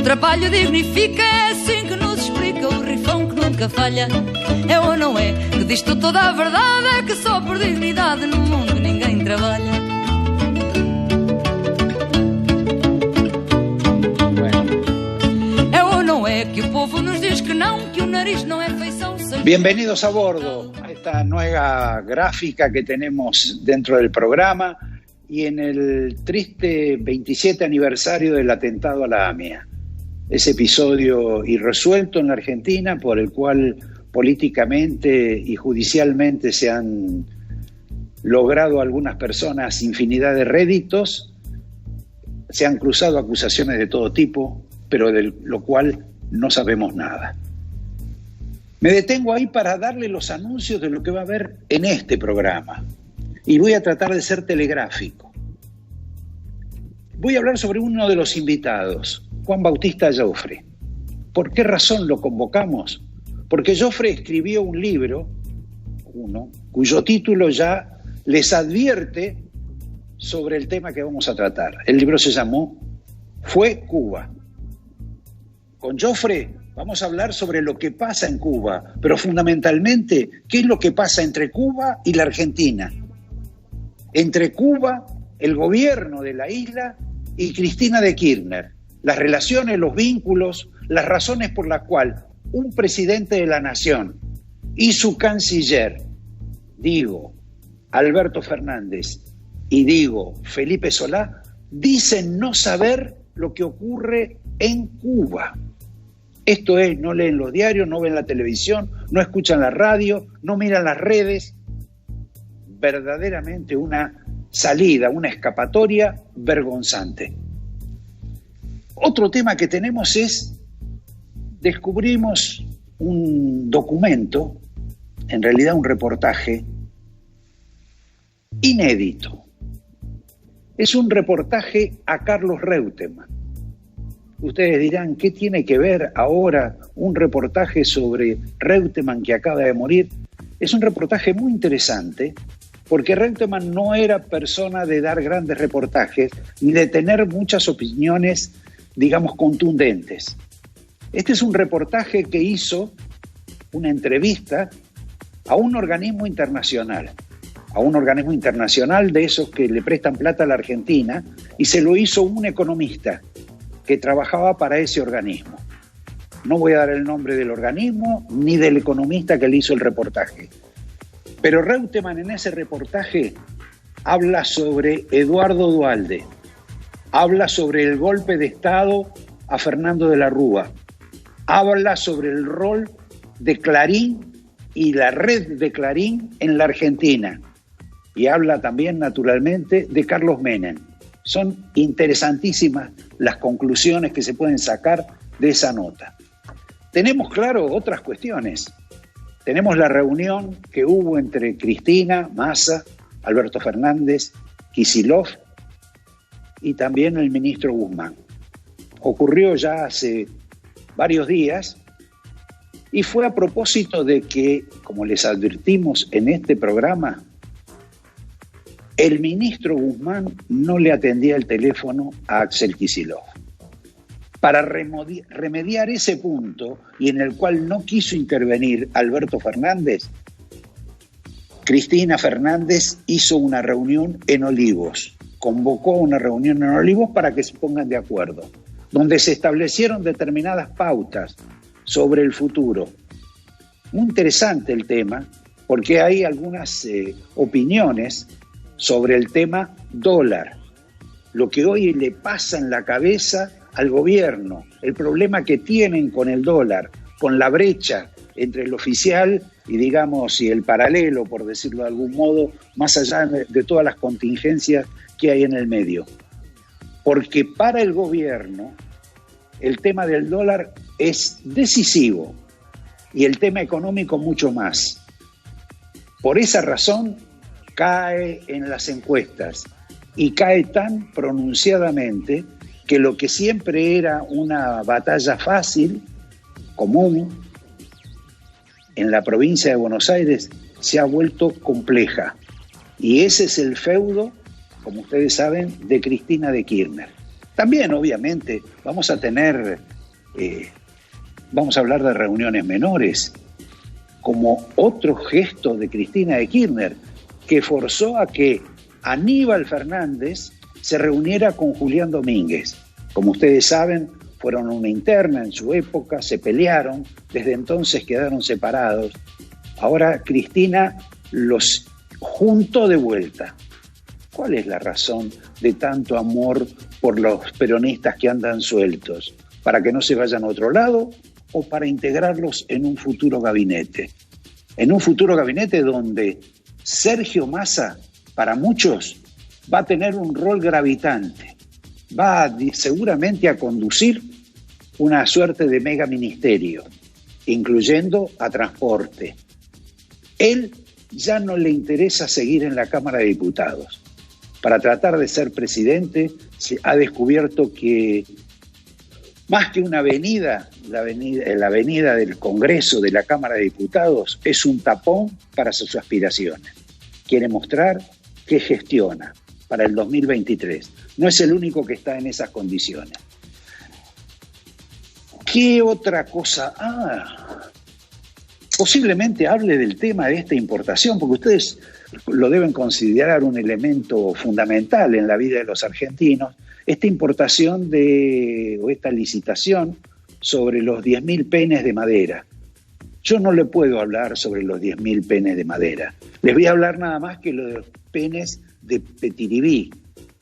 trabalho dignifica, é assim que nos explica o rifão que nunca falha. É ou não é? Que diz-te toda a verdade, é que só por dignidade no mundo ninguém trabalha. É ou não é que o povo nos diz que não, que o nariz não é feição. Bienvenidos a bordo a esta nueva gráfica que tenemos dentro del programa y en el triste 27 aniversario del atentado a la AMIA. Ese episodio irresuelto en la Argentina por el cual políticamente y judicialmente se han logrado algunas personas infinidad de réditos, se han cruzado acusaciones de todo tipo, pero de lo cual no sabemos nada. Me detengo ahí para darle los anuncios de lo que va a haber en este programa y voy a tratar de ser telegráfico. Voy a hablar sobre uno de los invitados, Juan Bautista Joffre. ¿Por qué razón lo convocamos? Porque Joffre escribió un libro, cuyo título ya les advierte sobre el tema que vamos a tratar. El libro se llamó Fue Cuba. Con Joffre vamos a hablar sobre lo que pasa en Cuba, pero fundamentalmente, ¿qué es lo que pasa entre Cuba y la Argentina? Entre Cuba, el gobierno de la isla, y Cristina de Kirchner. Las relaciones, los vínculos, las razones por las cuales un presidente de la nación y su canciller, Alberto Fernández, y Felipe Solá, dicen no saber lo que ocurre en Cuba. Esto es, no leen los diarios, no ven la televisión, no escuchan la radio, no miran las redes. Verdaderamente una salida, una escapatoria vergonzante. Otro tema que tenemos es, descubrimos un documento, en realidad un reportaje inédito. Es un reportaje a Carlos Reutemann. Ustedes dirán, ¿qué tiene que ver ahora un reportaje sobre Reutemann que acaba de morir? Es un reportaje muy interesante porque Reutemann no era persona de dar grandes reportajes ni de tener muchas opiniones, digamos, contundentes. Este es un reportaje que hizo una entrevista a un organismo internacional de esos que le prestan plata a la Argentina, y se lo hizo un economista que trabajaba para ese organismo. No voy a dar el nombre del organismo ni del economista que le hizo el reportaje. Pero Reutemann en ese reportaje habla sobre Eduardo Duhalde, habla sobre el golpe de Estado a Fernando de la Rúa, habla sobre el rol de Clarín y la red de Clarín en la Argentina, y habla también naturalmente de Carlos Menem. Son interesantísimas las conclusiones que se pueden sacar de esa nota. Tenemos, claro, otras cuestiones. Tenemos la reunión que hubo entre Cristina, Massa, Alberto Fernández, Kicillof y también el ministro Guzmán. Ocurrió ya hace varios días y fue a propósito de que, como les advertimos en este programa, el ministro Guzmán no le atendía el teléfono a Axel Kicillof. Para remediar ese punto, y en el cual no quiso intervenir Alberto Fernández, Cristina Fernández hizo una reunión en Olivos, convocó una reunión en Olivos para que se pongan de acuerdo, donde se establecieron determinadas pautas sobre el futuro. Muy interesante el tema, porque hay algunas opiniones sobre el tema dólar, lo que hoy le pasa en la cabeza al gobierno, el problema que tienen con el dólar, con la brecha entre el oficial y, digamos, y el paralelo, por decirlo de algún modo, más allá de todas las contingencias que hay en el medio. Porque para el gobierno el tema del dólar es decisivo y el tema económico mucho más. Por esa razón cae en las encuestas y cae tan pronunciadamente que lo que siempre era una batalla fácil, común, en la provincia de Buenos Aires se ha vuelto compleja. Y ese es el feudo, como ustedes saben, de Cristina de Kirchner. También, obviamente, vamos a tener vamos a hablar de reuniones menores, como otro gesto de Cristina de Kirchner, que forzó a que Aníbal Fernández se reuniera con Julián Domínguez. Como ustedes saben, fueron una interna en su época, se pelearon, desde entonces quedaron separados. Ahora Cristina los juntó de vuelta. ¿Cuál es la razón de tanto amor por los peronistas que andan sueltos? ¿Para que no se vayan a otro lado o para integrarlos en un futuro gabinete? En un futuro gabinete donde Sergio Massa, para muchos, va a tener un rol gravitante. Va seguramente a conducir una suerte de mega ministerio, incluyendo a transporte. Él ya no le interesa seguir en la Cámara de Diputados. Para tratar de ser presidente, se ha descubierto que más que una avenida, la avenida del Congreso de la Cámara de Diputados es un tapón para sus aspiraciones. Quiere mostrar que gestiona para el 2023. No es el único que está en esas condiciones. ¿Qué otra cosa? Posiblemente hable del tema de esta importación, porque ustedes lo deben considerar un elemento fundamental en la vida de los argentinos, esta importación o esta licitación sobre los 10.000 penes de madera. Yo no le puedo hablar sobre los 10.000 penes de madera. Les voy a hablar nada más que los penes de Petiribí,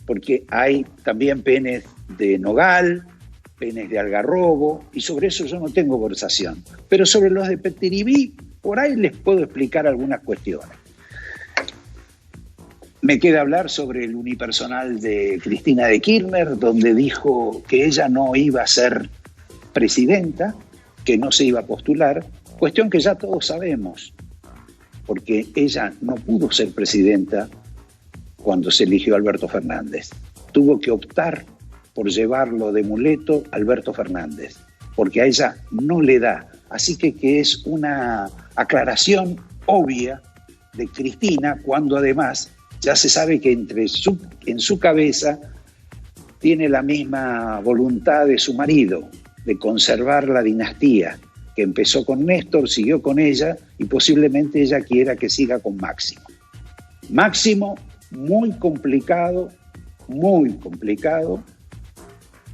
porque hay también penes de nogal, penes de algarrobo, y sobre eso yo no tengo conversación. Pero sobre los de Petiribí, por ahí les puedo explicar algunas cuestiones. Me queda hablar sobre el unipersonal de Cristina de Kirchner, donde dijo que ella no iba a ser presidenta, que no se iba a postular, cuestión que ya todos sabemos, porque ella no pudo ser presidenta cuando se eligió a Alberto Fernández. Tuvo que optar por llevarlo de muleto a Alberto Fernández, porque a ella no le da. Así que es una aclaración obvia de Cristina, cuando además ya se sabe que en su cabeza tiene la misma voluntad de su marido, de conservar la dinastía, que empezó con Néstor, siguió con ella y posiblemente ella quiera que siga con Máximo. Máximo, muy complicado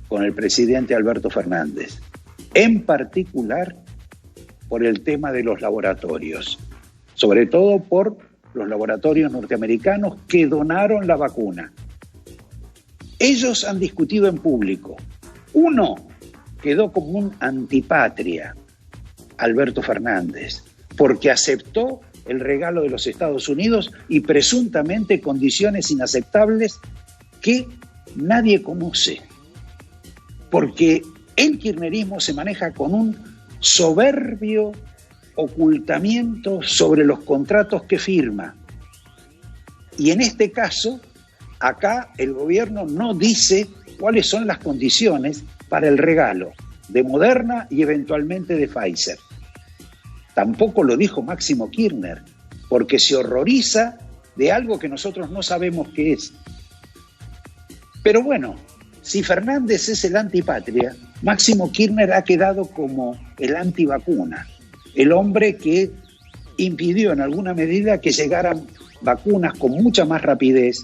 con el presidente Alberto Fernández, en particular por el tema de los laboratorios, sobre todo por los laboratorios norteamericanos que donaron la vacuna. Ellos han discutido en público. Uno quedó como un antipatria, Alberto Fernández, porque aceptó el regalo de los Estados Unidos y presuntamente condiciones inaceptables que nadie conoce. Porque el kirchnerismo se maneja con un soberbio ocultamiento sobre los contratos que firma. Y en este caso, acá el gobierno no dice cuáles son las condiciones para el regalo de Moderna y eventualmente de Pfizer. Tampoco lo dijo Máximo Kirchner, porque se horroriza de algo que nosotros no sabemos qué es. Pero bueno, si Fernández es el antipatria, Máximo Kirchner ha quedado como el antivacuna, el hombre que impidió en alguna medida que llegaran vacunas con mucha más rapidez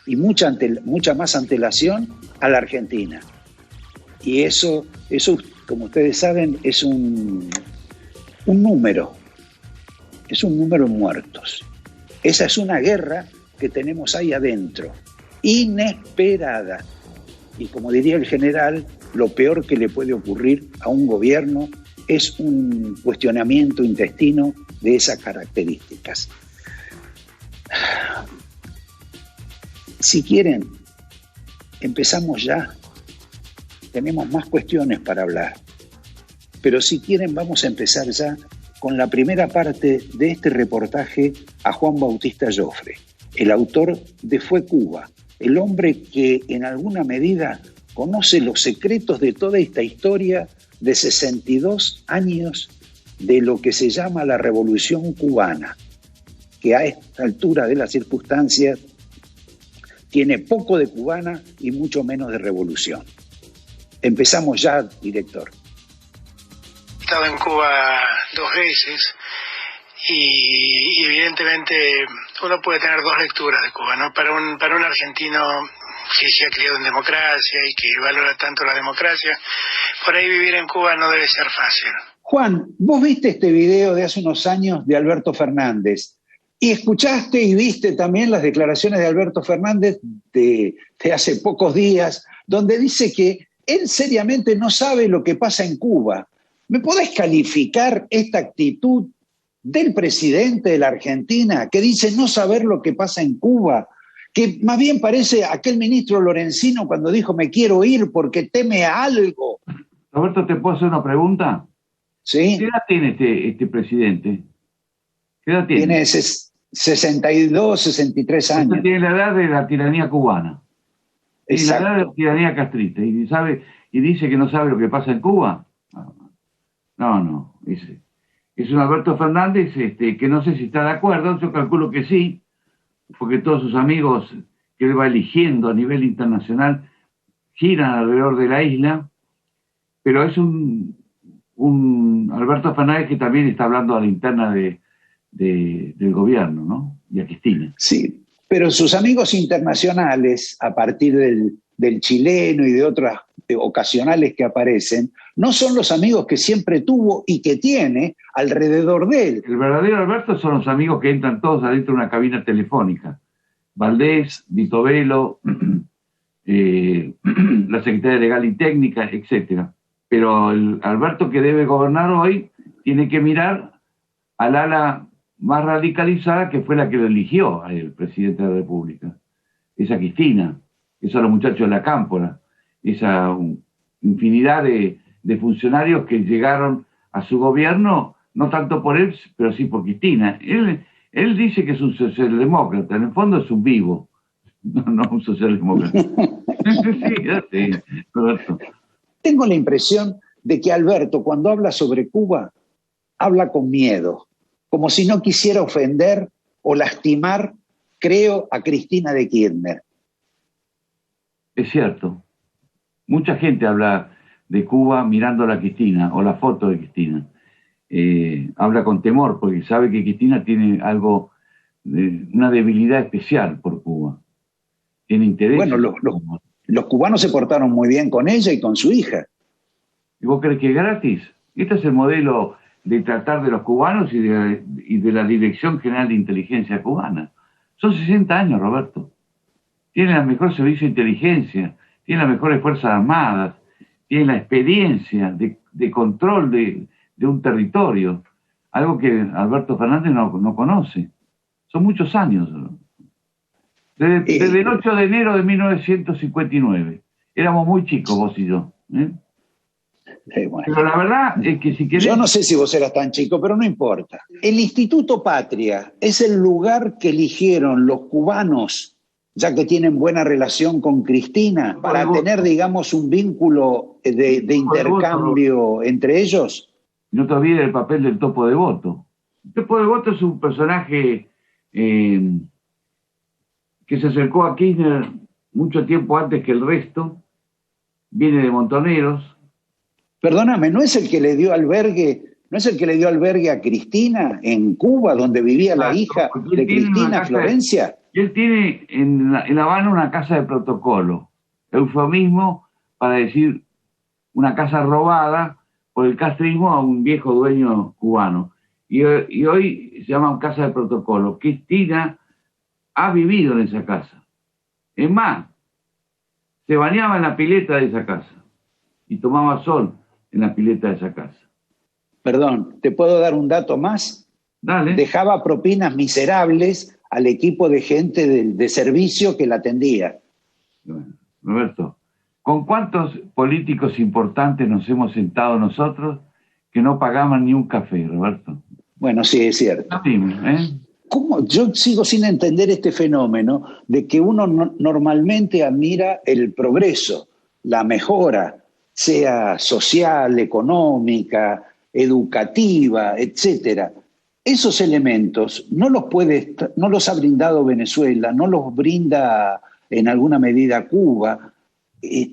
y mucha más antelación a la Argentina. Y eso, como ustedes saben, es un número. Es un número en muertos. Esa es una guerra que tenemos ahí adentro, inesperada. Y como diría el general, lo peor que le puede ocurrir a un gobierno es un cuestionamiento intestino de esas características. Si quieren, empezamos ya. Tenemos más cuestiones para hablar. Pero si quieren, vamos a empezar ya con la primera parte de este reportaje a Juan Bautista Joffre, el autor de Fue Cuba, el hombre que en alguna medida conoce los secretos de toda esta historia de 62 años de lo que se llama la Revolución Cubana, que a esta altura de las circunstancias tiene poco de cubana y mucho menos de revolución. Empezamos ya, director. estado en Cuba 2 veces y evidentemente uno puede tener 2 lecturas de Cuba, ¿no? Para un argentino que se ha criado en democracia y que valora tanto la democracia, por ahí vivir en Cuba no debe ser fácil. Juan, vos viste este video de hace unos años de Alberto Fernández y escuchaste y viste también las declaraciones de Alberto Fernández de hace pocos días, donde dice que él seriamente no sabe lo que pasa en Cuba. ¿Me podés calificar esta actitud del presidente de la Argentina que dice no saber lo que pasa en Cuba? Que más bien parece aquel ministro Lorenzino cuando dijo me quiero ir porque teme a algo. Roberto, ¿te puedo hacer una pregunta? ¿Sí? ¿Qué edad tiene este presidente? ¿Qué edad tiene? Tiene 62, 63 años. Usted tiene la edad de la tiranía cubana. Tiene la edad de la tiranía castrista. Y dice que no sabe lo que pasa en Cuba. No. Es un Alberto Fernández que no sé si está de acuerdo. Yo calculo que sí, porque todos sus amigos que él va eligiendo a nivel internacional giran alrededor de la isla, pero es un Alberto Fernández que también está hablando a la interna del gobierno, ¿no? Y a Cristina. Sí, pero sus amigos internacionales, a partir del chileno y de otras ocasionales que aparecen, no son los amigos que siempre tuvo y que tiene alrededor de él. El verdadero Alberto son los amigos que entran todos adentro de una cabina telefónica. Valdés, Vito Velo, la Secretaría Legal y Técnica, etcétera. Pero el Alberto que debe gobernar hoy tiene que mirar al ala más radicalizada, que fue la que lo eligió al presidente de la República. Esa Cristina, esos los muchachos de la Cámpora, esa infinidad de funcionarios que llegaron a su gobierno, no tanto por él, pero sí por Cristina. Él dice que es un socialdemócrata, en el fondo es un vivo, no un socialdemócrata. Sí, correcto. Tengo la impresión de que Alberto, cuando habla sobre Cuba, habla con miedo, como si no quisiera ofender o lastimar, creo, a Cristina de Kirchner. Es cierto. Mucha gente habla de Cuba mirando a la Cristina o la foto de Cristina. Habla con temor porque sabe que Cristina tiene una debilidad especial por Cuba. Tiene interés. Bueno, los cubanos se portaron muy bien con ella y con su hija. ¿Y vos crees que es gratis? Este es el modelo de tratar de los cubanos y de la Dirección General de Inteligencia cubana. Son 60 años, Roberto. Tienen el mejor servicio de inteligencia, tienen las mejores fuerzas armadas, tienen la experiencia de control de un territorio, algo que Alberto Fernández no conoce. Son muchos años. Desde el 8 de enero de 1959. Éramos muy chicos, vos y yo. Bueno. Pero la verdad es que si querés... Yo no sé si vos eras tan chico, pero no importa. El Instituto Patria es el lugar que eligieron los cubanos, ya que tienen buena relación con Cristina, para tener, digamos, un vínculo de intercambio entre ellos. No te olvides del papel del Topo de Voto. El Topo de Voto es un personaje que se acercó a Kirchner mucho tiempo antes que el resto, viene de Montoneros. Perdóname, ¿no es el que le dio albergue a Cristina en Cuba, donde vivía la hija de Cristina, Florencia? Él tiene en La Habana una casa de protocolo, eufemismo para decir una casa robada por el castrismo a un viejo dueño cubano. Y hoy se llama casa de protocolo. Cristina ha vivido en esa casa. Es más, se bañaba en la pileta de esa casa y tomaba sol en la pileta de esa casa. Perdón, ¿te puedo dar un dato más? Dale. Dejaba propinas miserables al equipo de gente de servicio que la atendía. Bueno, Roberto, ¿con cuántos políticos importantes nos hemos sentado nosotros que no pagaban ni un café, Roberto? Bueno, sí, es cierto. Dime, ¿Cómo? Yo sigo sin entender este fenómeno de que uno normalmente admira el progreso, la mejora, sea social, económica, educativa, etcétera. Esos elementos no los ha brindado Venezuela, no los brinda en alguna medida Cuba. ¿Y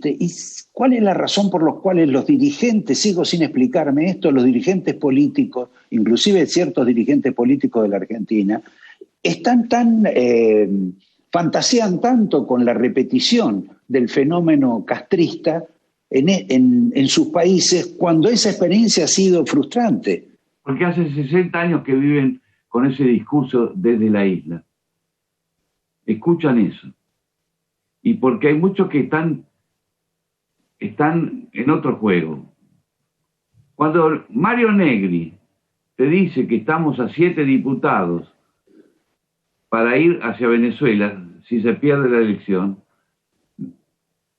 cuál es la razón por la cual los dirigentes, sigo sin explicarme esto, los dirigentes políticos, inclusive ciertos dirigentes políticos de la Argentina, están fantasean tanto con la repetición del fenómeno castrista en sus países cuando esa experiencia ha sido frustrante? Porque hace 60 años que viven con ese discurso desde la isla. Escuchan eso. Y porque hay muchos que están en otro juego. Cuando Mario Negri te dice que estamos a 7 diputados para ir hacia Venezuela, si se pierde la elección,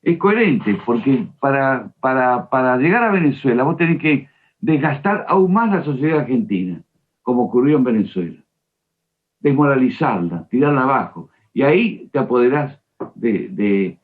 es coherente, porque para llegar a Venezuela vos tenés que desgastar aún más la sociedad argentina, como ocurrió en Venezuela. Desmoralizarla, tirarla abajo. Y ahí te apoderás del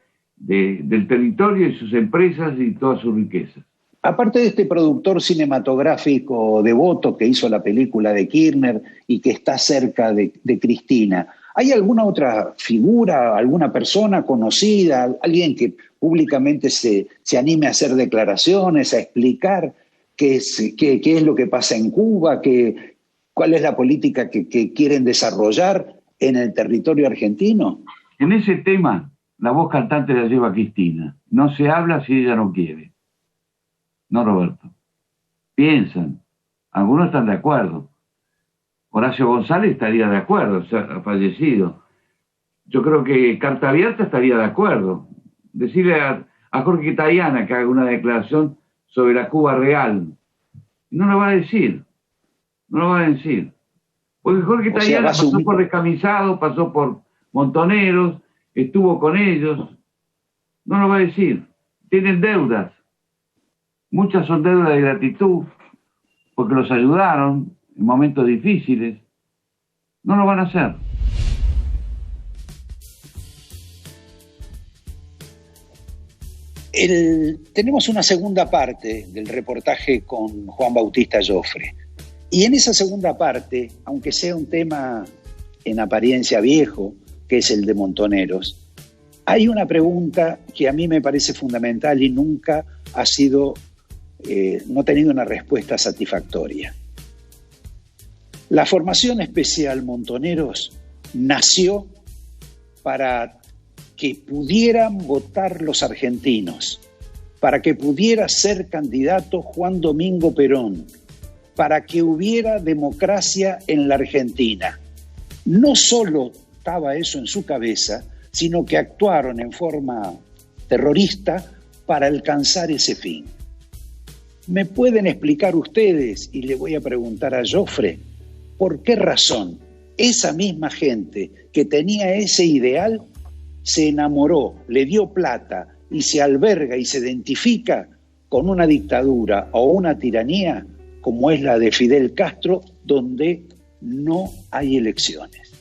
territorio y sus empresas y todas sus riquezas. Aparte de este productor cinematográfico devoto que hizo la película de Kirchner y que está cerca de Cristina, ¿hay alguna otra figura, alguna persona conocida, alguien que públicamente se anime a hacer declaraciones, a explicar qué es lo que pasa en Cuba, cuál es la política que quieren desarrollar en el territorio argentino? En ese tema, la voz cantante la lleva Cristina. No se habla si ella no quiere. No, Roberto. Piensan. Algunos están de acuerdo. Horacio González estaría de acuerdo, o sea, ha fallecido. Yo creo que Carta Abierta estaría de acuerdo. Decirle a Jorge Tayana que haga una declaración sobre la Cuba real. No lo va a decir. No lo va a decir. Porque Jorge Tayana pasó por descamisados, pasó por montoneros, estuvo con ellos. No lo va a decir. Tienen deudas. Muchas son deudas de gratitud, porque los ayudaron en momentos difíciles. No lo van a hacer. Tenemos una segunda parte del reportaje con Juan Bautista Joffre. Y en esa segunda parte, aunque sea un tema en apariencia viejo, que es el de Montoneros, hay una pregunta que a mí me parece fundamental y nunca ha sido, no ha tenido una respuesta satisfactoria. La formación especial Montoneros nació para que pudieran votar los argentinos, para que pudiera ser candidato Juan Domingo Perón, para que hubiera democracia en la Argentina. No solo estaba eso en su cabeza, sino que actuaron en forma terrorista para alcanzar ese fin. ¿Me pueden explicar ustedes, y le voy a preguntar a Joffre, por qué razón esa misma gente que tenía ese ideal se enamoró, le dio plata y se alberga y se identifica con una dictadura o una tiranía como es la de Fidel Castro, donde no hay elecciones?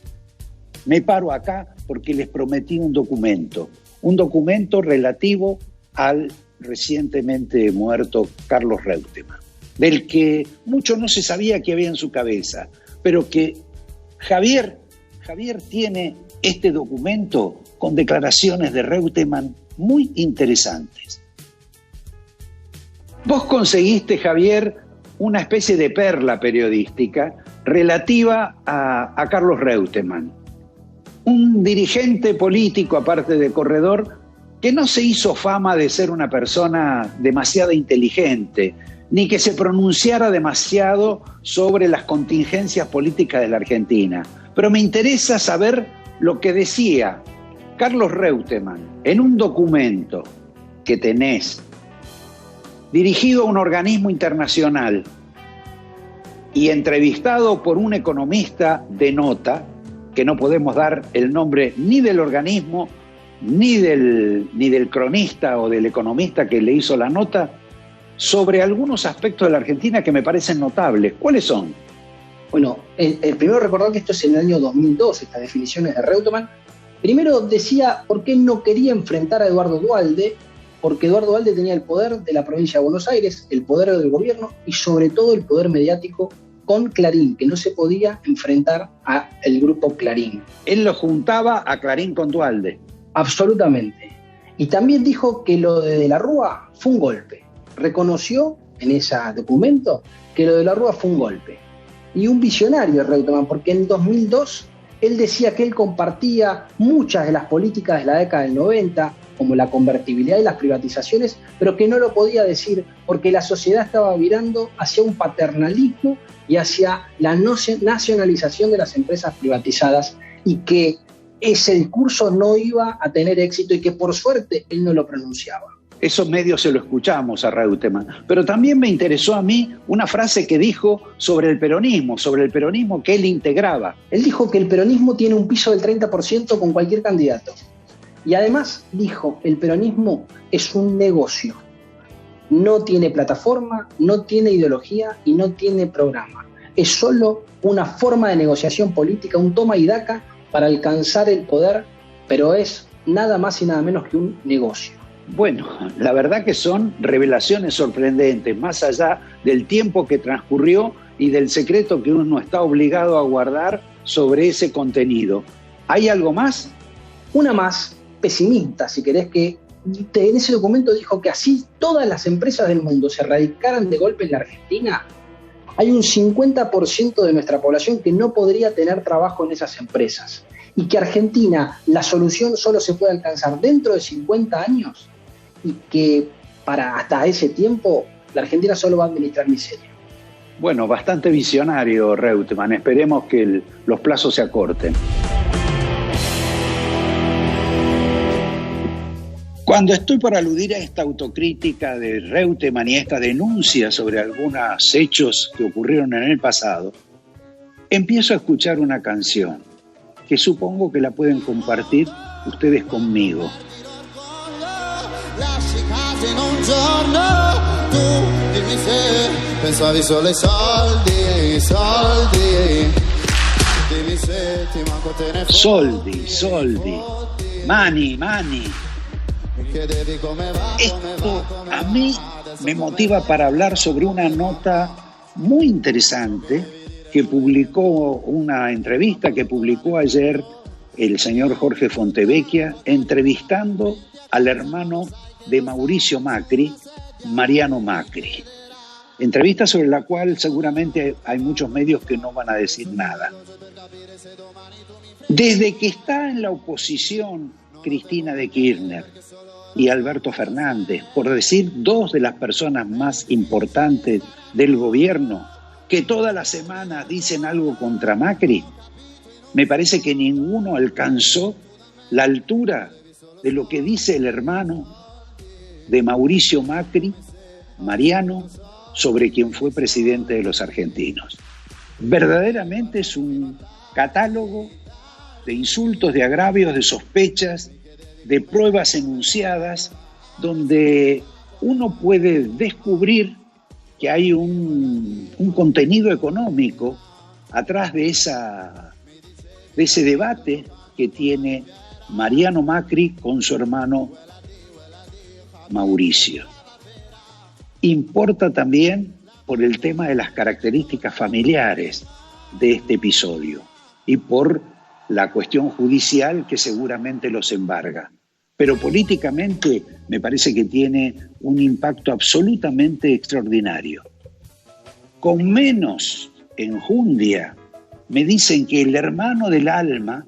Me paro acá porque les prometí un documento relativo al recientemente muerto Carlos Reutemann, del que mucho no se sabía que había en su cabeza, pero que Javier tiene este documento con declaraciones de Reutemann muy interesantes. Vos conseguiste, Javier, una especie de perla periodística relativa a Carlos Reutemann, un dirigente político, aparte de corredor, que no se hizo fama de ser una persona demasiado inteligente, ni que se pronunciara demasiado sobre las contingencias políticas de la Argentina. Pero me interesa saber lo que decía Carlos Reutemann en un documento que tenés, dirigido a un organismo internacional y entrevistado por un economista de nota, que no podemos dar el nombre ni del organismo, ni del cronista o del economista que le hizo la nota, sobre algunos aspectos de la Argentina que me parecen notables. ¿Cuáles son? Bueno, primero recordar que esto es en el año 2002, estas definiciones de Reutemann. Primero decía por qué no quería enfrentar a Eduardo Duhalde, porque Eduardo Duhalde tenía el poder de la provincia de Buenos Aires, el poder del gobierno y sobre todo el poder mediático con Clarín, que no se podía enfrentar al grupo Clarín. Él lo juntaba a Clarín con Duhalde. Absolutamente. Y también dijo que lo de la Rúa fue un golpe. Reconoció en ese documento que lo de la Rúa fue un golpe. Y un visionario, Reutemann, porque en 2002 él decía que él compartía muchas de las políticas de la década del 90, como la convertibilidad y las privatizaciones, pero que no lo podía decir porque la sociedad estaba virando hacia un paternalismo y hacia la nacionalización de las empresas privatizadas, y que ese discurso no iba a tener éxito y que por suerte él no lo pronunciaba. Esos medios se lo escuchamos a Reutemann, pero también me interesó a mí una frase que dijo sobre el peronismo que él integraba. Él dijo que el peronismo tiene un piso del 30% con cualquier candidato. Y además dijo, el peronismo es un negocio. No tiene plataforma, no tiene ideología y no tiene programa. Es solo una forma de negociación política, un toma y daca para alcanzar el poder, pero es nada más y nada menos que un negocio. Bueno, la verdad que son revelaciones sorprendentes, más allá del tiempo que transcurrió y del secreto que uno está obligado a guardar sobre ese contenido. ¿Hay algo más? Una más pesimista, si querés, que en ese documento dijo que así todas las empresas del mundo se radicaran de golpe en la Argentina, hay un 50% de nuestra población que no podría tener trabajo en esas empresas. Y que Argentina, la solución solo se puede alcanzar dentro de 50 años, y que hasta ese tiempo la Argentina solo va a administrar miseria. Bueno, bastante visionario, Reutemann. Esperemos que los plazos se acorten. Cuando estoy por aludir a esta autocrítica de Reutemann y esta denuncia sobre algunos hechos que ocurrieron en el pasado, empiezo a escuchar una canción que supongo que la pueden compartir ustedes conmigo. Soldi, Mani. Esto a mí me motiva para hablar sobre una nota muy interesante que publicó, una entrevista que publicó ayer el señor Jorge Fontevecchia, entrevistando al hermano de Mauricio Macri, Mariano Macri. Entrevista sobre la cual seguramente hay muchos medios que no van a decir nada. Desde que está en la oposición Cristina de Kirchner y Alberto Fernández, por decir dos de las personas más importantes del gobierno, que todas las semanas dicen algo contra Macri, me parece que ninguno alcanzó la altura de lo que dice el hermano de Mauricio Macri, Mariano, sobre quien fue presidente de los argentinos. Verdaderamente es un catálogo de insultos, de agravios, de sospechas, de pruebas enunciadas, donde uno puede descubrir que hay un contenido económico atrás de ese debate que tiene Mariano Macri con su hermano Mauricio. Importa también por el tema de las características familiares de este episodio y por la cuestión judicial que seguramente los embarga. Pero políticamente me parece que tiene un impacto absolutamente extraordinario. Con menos enjundia me dicen que el hermano del alma,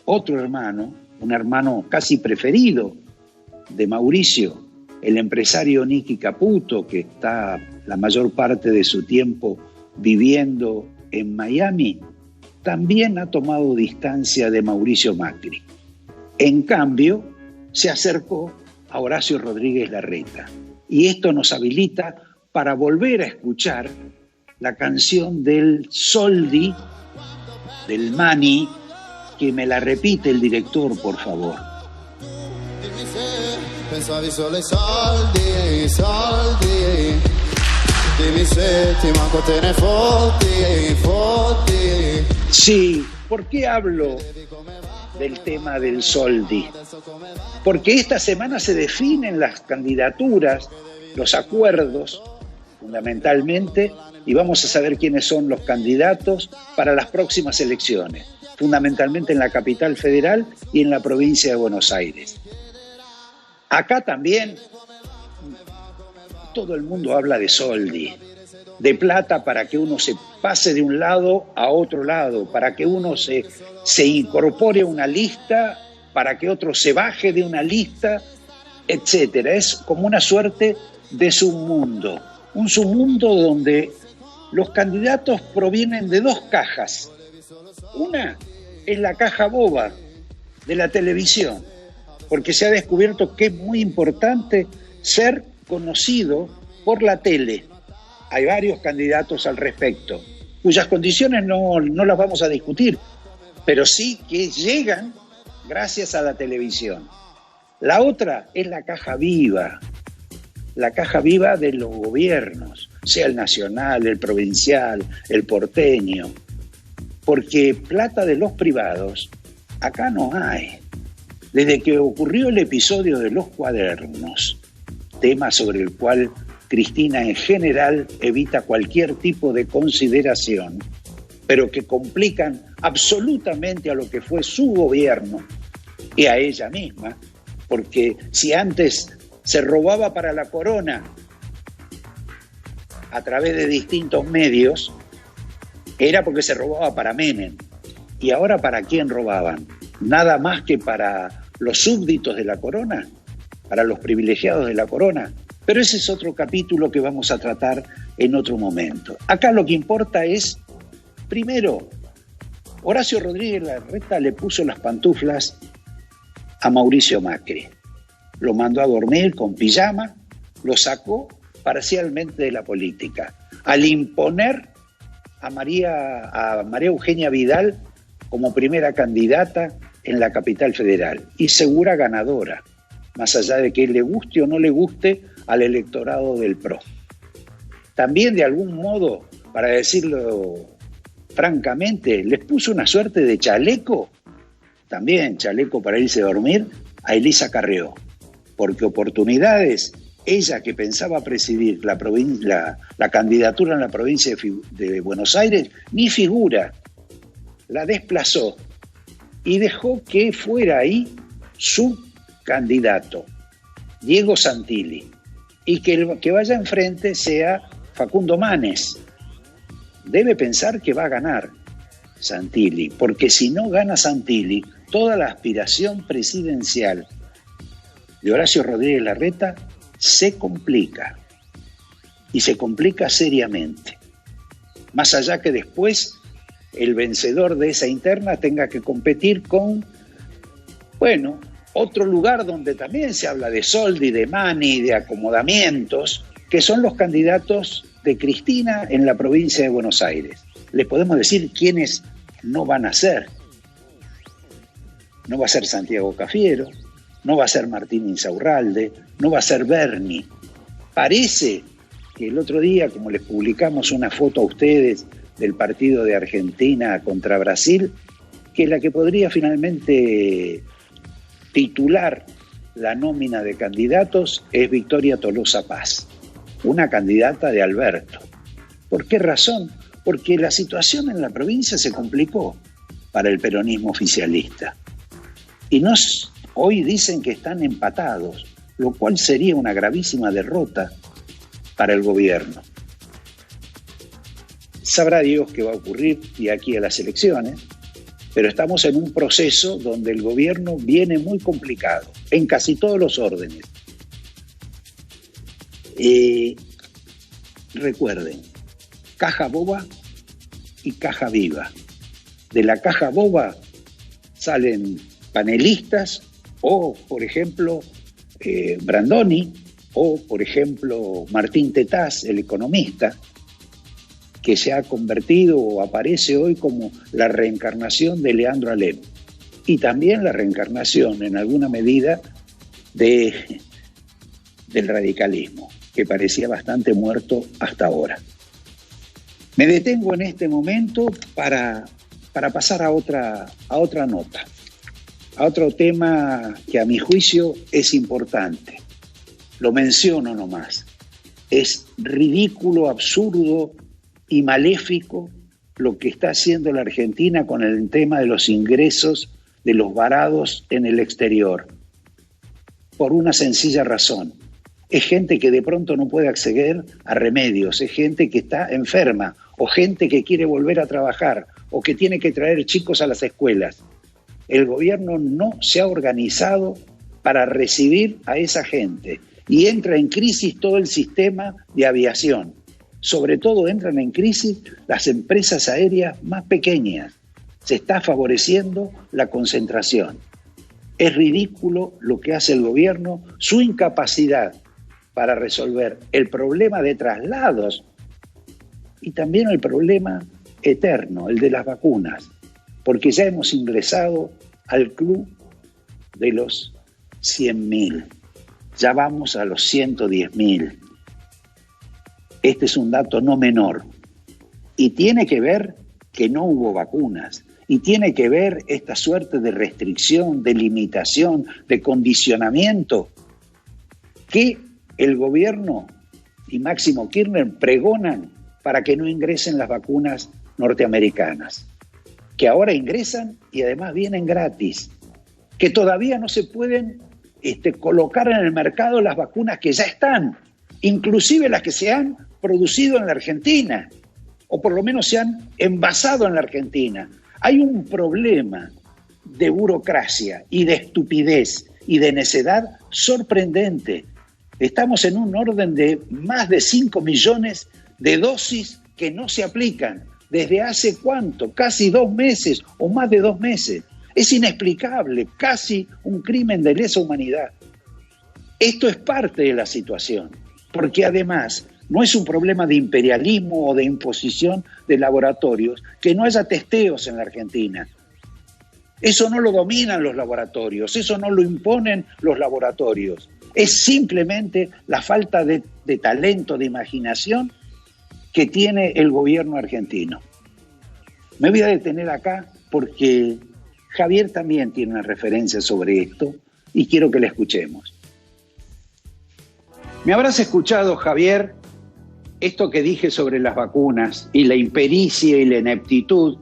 otro hermano, un hermano casi preferido de Mauricio, el empresario Nicky Caputo, que está la mayor parte de su tiempo viviendo en Miami, también ha tomado distancia de Mauricio Macri. En cambio, se acercó a Horacio Rodríguez Larreta. Y esto nos habilita para volver a escuchar la canción del Soldi, del Mani, que me la repite el director, por favor. Pensavi solo ai soldi, dimmi se ti manco te ne fotti. Sí, ¿por qué hablo del tema del Soldi? Porque esta semana se definen las candidaturas, los acuerdos, fundamentalmente, y vamos a saber quiénes son los candidatos para las próximas elecciones, fundamentalmente en la capital federal y en la provincia de Buenos Aires. Acá también todo el mundo habla de soldi, de plata para que uno se pase de un lado a otro lado, para que uno se incorpore a una lista, para que otro se baje de una lista, etcétera. Es como una suerte de submundo, un submundo donde los candidatos provienen de dos cajas. Una es la caja boba de la televisión, porque se ha descubierto que es muy importante ser conocido por la tele. Hay varios candidatos al respecto, cuyas condiciones no las vamos a discutir, pero sí que llegan gracias a la televisión. La otra es la caja viva de los gobiernos, sea el nacional, el provincial, el porteño, porque plata de los privados acá no hay. Desde que ocurrió el episodio de los cuadernos, tema sobre el cual Cristina en general evita cualquier tipo de consideración, pero que complican absolutamente a lo que fue su gobierno y a ella misma, porque si antes se robaba para la corona a través de distintos medios, era porque se robaba para Menem. ¿Y ahora para quién robaban? Nada más que para los súbditos de la corona, para los privilegiados de la corona. Pero ese es otro capítulo que vamos a tratar en otro momento. Acá lo que importa es, primero, Horacio Rodríguez Larreta le puso las pantuflas a Mauricio Macri. Lo mandó a dormir con pijama, lo sacó parcialmente de la política, al imponer a María Eugenia Vidal como primera candidata en la capital federal y segura ganadora, más allá de que le guste o no le guste al electorado del PRO. También, de algún modo, para decirlo francamente, les puso una suerte de chaleco, también chaleco para irse a dormir, a Elisa Carrió, porque oportunidades, ella que pensaba presidir la candidatura en la provincia de Buenos Aires, ni figura, la desplazó y dejó que fuera ahí su candidato, Diego Santilli, y que el que vaya enfrente sea Facundo Manes. Debe pensar que va a ganar Santilli, porque si no gana Santilli, toda la aspiración presidencial de Horacio Rodríguez Larreta se complica, y se complica seriamente. Más allá que después el vencedor de esa interna tenga que competir con, bueno, otro lugar donde también se habla de soldi, de mani, de acomodamientos, que son los candidatos de Cristina en la provincia de Buenos Aires. Les podemos decir quiénes no van a ser. No va a ser Santiago Cafiero, no va a ser Martín Insaurralde, no va a ser Berni. Parece que el otro día, como les publicamos una foto a ustedes del partido de Argentina contra Brasil, que la que podría finalmente titular la nómina de candidatos es Victoria Tolosa Paz, una candidata de Alberto. ¿Por qué razón? Porque la situación en la provincia se complicó para el peronismo oficialista. Y hoy dicen que están empatados, lo cual sería una gravísima derrota para el gobierno. Sabrá Dios qué va a ocurrir de aquí a las elecciones, pero estamos en un proceso donde el gobierno viene muy complicado, en casi todos los órdenes. Recuerden, caja boba y caja viva. De la caja boba salen panelistas o, por ejemplo, Brandoni o, por ejemplo, Martín Tetaz, el economista, que se ha convertido o aparece hoy como la reencarnación de Leandro Alem, y también la reencarnación, en alguna medida, del radicalismo, que parecía bastante muerto hasta ahora. Me detengo en este momento para pasar a otra nota, a otro tema que a mi juicio es importante. Lo menciono nomás. Es ridículo, absurdo y maléfico lo que está haciendo la Argentina con el tema de los ingresos de los varados en el exterior. por una sencilla razón. Es gente que de pronto no puede acceder a remedios, es gente que está enferma, o gente que quiere volver a trabajar, o que tiene que traer chicos a las escuelas. El gobierno no se ha organizado para recibir a esa gente y entra en crisis todo el sistema de aviación. Sobre todo entran en crisis las empresas aéreas más pequeñas. Se está favoreciendo la concentración. Es ridículo lo que hace el gobierno, su incapacidad para resolver el problema de traslados y también el problema eterno, el de las vacunas, porque ya hemos ingresado al club de los 100.000, ya vamos a los 110.000. Este es un dato no menor y tiene que ver que no hubo vacunas y tiene que ver esta suerte de restricción, de limitación, de condicionamiento que el gobierno y Máximo Kirchner pregonan para que no ingresen las vacunas norteamericanas, que ahora ingresan y además vienen gratis, que todavía no se pueden colocar en el mercado las vacunas que ya están, inclusive las que se han producido en la Argentina, o por lo menos se han envasado en la Argentina. Hay un problema de burocracia y de estupidez y de necedad sorprendente. Estamos en un orden de más de 5 millones de dosis que no se aplican. ¿Desde hace cuánto? Casi 2 meses o más de 2 meses. Es inexplicable, casi un crimen de lesa humanidad. Esto es parte de la situación, porque además no es un problema de imperialismo o de imposición de laboratorios que no haya testeos en la Argentina. Eso no lo dominan los laboratorios, eso no lo imponen los laboratorios. Es simplemente la falta de talento, de imaginación que tiene el gobierno argentino. Me voy a detener acá porque Javier también tiene una referencia sobre esto y quiero que la escuchemos. Me habrás escuchado, Javier, esto que dije sobre las vacunas y la impericia y la ineptitud,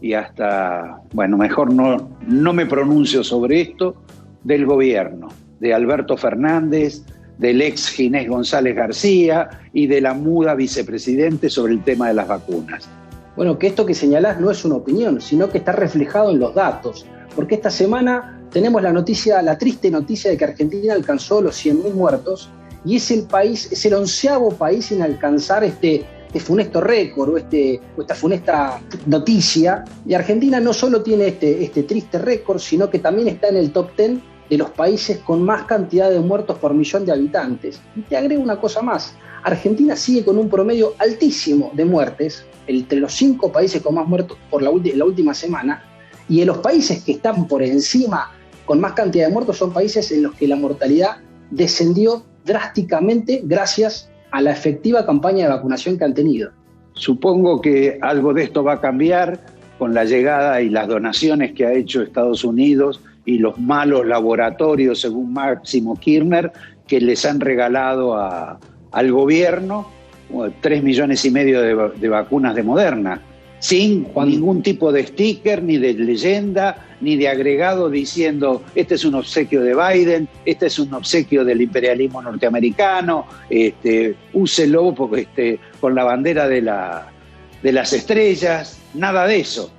y hasta, bueno, mejor no me pronuncio sobre esto, del gobierno, de Alberto Fernández, del ex Ginés González García y de la muda vicepresidente sobre el tema de las vacunas. Bueno, que esto que señalás no es una opinión, sino que está reflejado en los datos, porque esta semana tenemos la triste noticia de que Argentina alcanzó los 100.000 muertos y es el 11º país en alcanzar este funesto récord o esta funesta noticia. Y Argentina no solo tiene este triste récord, sino que también está en el top 10 de los países con más cantidad de muertos por millón de habitantes. Y te agrego una cosa más, Argentina sigue con un promedio altísimo de muertes, entre los 5 países con más muertos por la última semana, y en los países que están por encima con más cantidad de muertos son países en los que la mortalidad descendió drásticamente gracias a la efectiva campaña de vacunación que han tenido. Supongo que algo de esto va a cambiar con la llegada y las donaciones que ha hecho Estados Unidos y los malos laboratorios, según Máximo Kirchner, que les han regalado al gobierno 3,5 millones de vacunas de Moderna, sin ningún tipo de sticker, ni de leyenda, ni de agregado diciendo este es un obsequio de Biden, este es un obsequio del imperialismo norteamericano, úselo porque, con la bandera de las estrellas, nada de eso.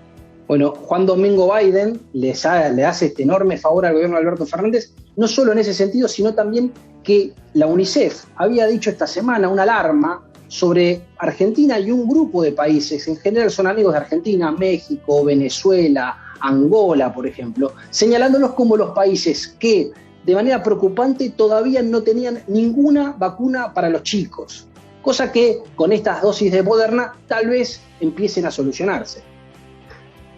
Bueno, Juan Domingo Biden le hace este enorme favor al gobierno de Alberto Fernández, no solo en ese sentido, sino también que la UNICEF había dicho esta semana una alarma sobre Argentina y un grupo de países, en general son amigos de Argentina, México, Venezuela, Angola, por ejemplo, señalándolos como los países que, de manera preocupante, todavía no tenían ninguna vacuna para los chicos, cosa que con estas dosis de Moderna tal vez empiecen a solucionarse.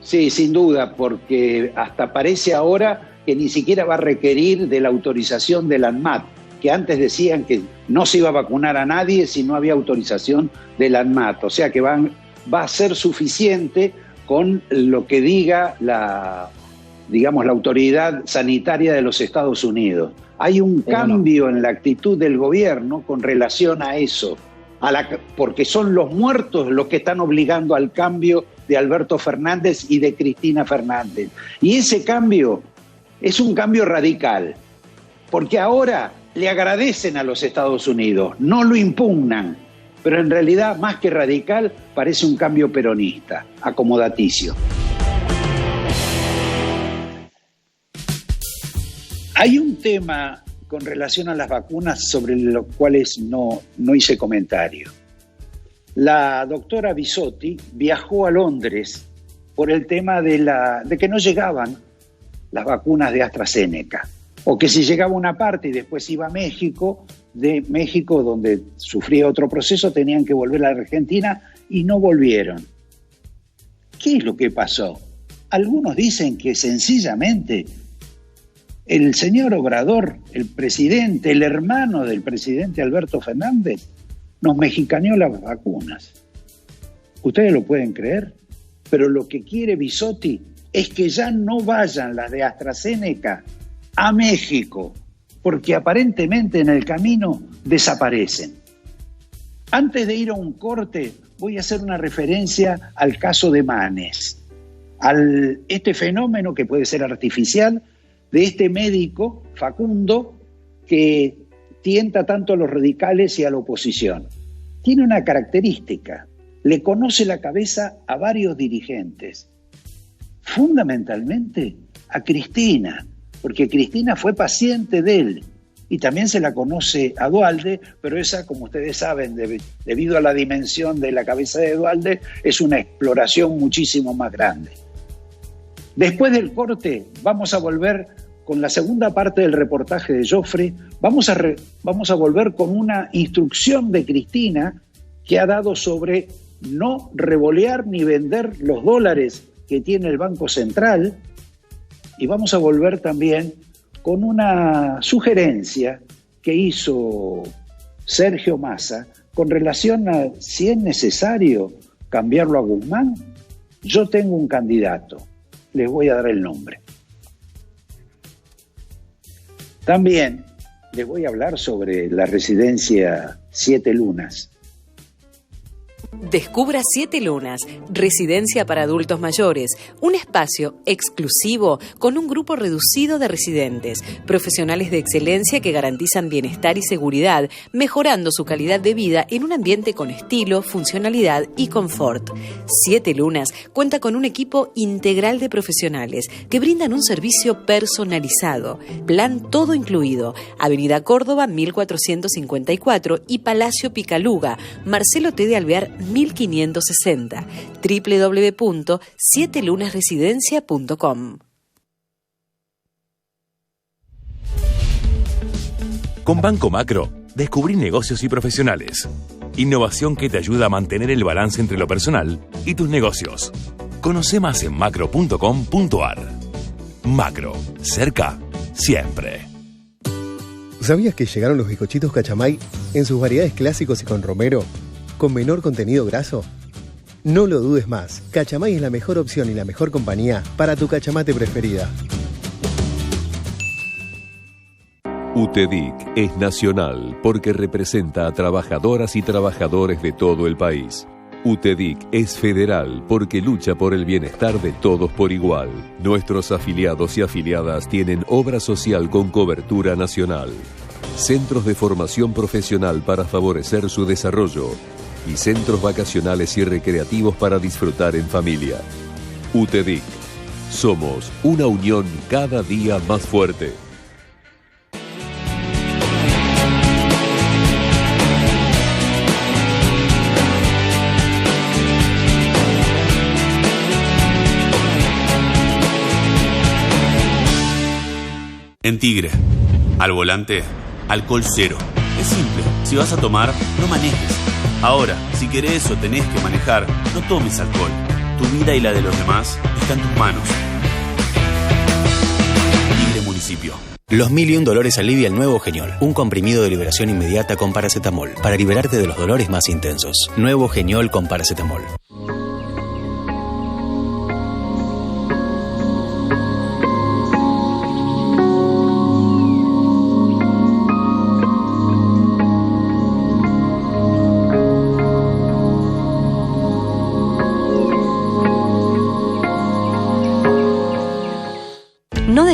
Sí, sin duda, porque hasta parece ahora que ni siquiera va a requerir de la autorización del ANMAT, que antes decían que no se iba a vacunar a nadie si no había autorización del ANMAT. O sea que va a ser suficiente con lo que diga la autoridad sanitaria de los Estados Unidos. Hay un cambio en la actitud del gobierno con relación a eso, porque son los muertos los que están obligando al cambio de Alberto Fernández y de Cristina Fernández. Y ese cambio es un cambio radical. porque ahora le agradecen a los Estados Unidos, no lo impugnan, pero en realidad, más que radical, parece un cambio peronista, acomodaticio. Hay un tema con relación a las vacunas sobre los cuales no hice comentario. La doctora Bisotti viajó a Londres por el tema de que no llegaban las vacunas de AstraZeneca, o que si llegaba una parte y después iba a México, de México donde sufría otro proceso, tenían que volver a la Argentina y no volvieron. ¿Qué es lo que pasó? Algunos dicen que sencillamente el señor Obrador, el presidente, el hermano del presidente Alberto Fernández, nos mexicaneó las vacunas. ¿Ustedes lo pueden creer? Pero lo que quiere Bisotti es que ya no vayan las de AstraZeneca a México, porque aparentemente en el camino desaparecen. Antes de ir a un corte, voy a hacer una referencia al caso de Manes, este fenómeno que puede ser artificial de este médico, Facundo, que tienta tanto a los radicales y a la oposición. Tiene una característica, le conoce la cabeza a varios dirigentes, fundamentalmente a Cristina, porque Cristina fue paciente de él, y también se la conoce a Duhalde, pero esa, como ustedes saben, debido a la dimensión de la cabeza de Duhalde, es una exploración muchísimo más grande. Después del corte vamos a volver con la segunda parte del reportaje de Joffre, vamos a volver con una instrucción de Cristina que ha dado sobre no revolear ni vender los dólares que tiene el Banco Central, y vamos a volver también con una sugerencia que hizo Sergio Massa con relación a si es necesario cambiarlo a Guzmán. Yo tengo un candidato, les voy a dar el nombre. También les voy a hablar sobre la residencia 7 Lunas. Descubra 7 Lunas, residencia para adultos mayores, un espacio exclusivo con un grupo reducido de residentes, profesionales de excelencia que garantizan bienestar y seguridad, mejorando su calidad de vida en un ambiente con estilo, funcionalidad y confort. 7 Lunas cuenta con un equipo integral de profesionales que brindan un servicio personalizado, plan todo incluido, Avenida Córdoba 1454 y Palacio Picaluga, Marcelo T. de Alvear 1560, www.7lunasresidencia.com. Con Banco Macro, descubrí negocios y profesionales. Innovación que te ayuda a mantener el balance entre lo personal y tus negocios. Conoce más en macro.com.ar. Macro, cerca, siempre. ¿Sabías que llegaron los bizcochitos Cachamay en sus variedades clásicos y con romero, con menor contenido graso? No lo dudes más, Cachamay es la mejor opción y la mejor compañía para tu cachamate preferida. UTEDIC es nacional porque representa a trabajadoras y trabajadores de todo el país. UTEDIC es federal porque lucha por el bienestar de todos por igual. Nuestros afiliados y afiliadas tienen obra social con cobertura nacional, centros de formación profesional para favorecer su desarrollo y centros vacacionales y recreativos para disfrutar en familia. UTEDIC. Somos una unión cada día más fuerte. En Tigre, al volante, alcohol cero. Es simple, si vas a tomar, no manejes. Ahora, si querés o tenés que manejar, no tomes alcohol. Tu vida y la de los demás está en tus manos. Tigre Municipio. Los 1001 dolores alivia el Nuevo Geniol, un comprimido de liberación inmediata con paracetamol, para liberarte de los dolores más intensos. Nuevo Geniol con paracetamol.